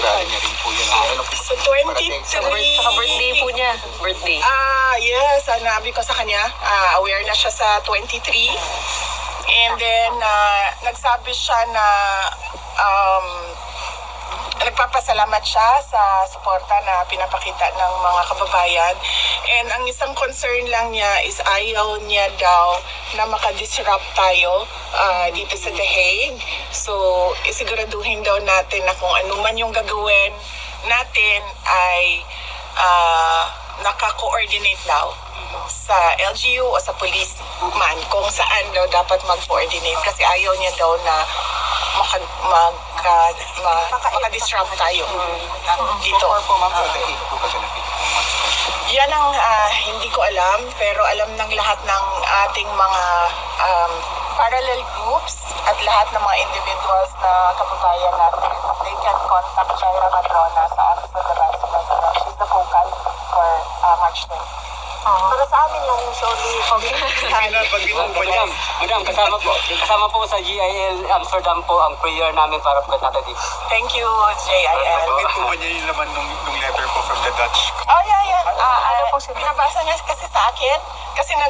Tirali niya rin po yun. So 23. Saka birthday po niya. Birthday. Yes, nabi ko sa kanya, aware na siya sa 23. And then, nagsabi siya na nagpapasalamat siya sa suporta na pinapakita ng mga kababayan. And ang isang concern lang niya is ayaw niya daw na makadisrupt tayo dito sa The Hague. So, isiguraduhin daw natin na kung ano man yung gagawin natin ay naka-coordinate daw sa LGU o sa police man kung saan daw dapat mag-coordinate kasi ayaw niya daw na makadisrupt tayo dito. Yan ang hindi ko alam, pero alam ng lahat ng ating mga parallel groups at lahat ng mga individuals na kababayan natin. They can contact Jaira Madrona sa Office of the Vice President. She's the focal for March 20. Para sa amin lang usually. Madam, kasama po sa GIL Amsterdam po ang prayer namin para po natin dito. Thank you, JIL. Bakit po ba niya yung laman nung letter po from the Dutch? Oh, yeah. Pinabasa niya kasi sa akin. Kasi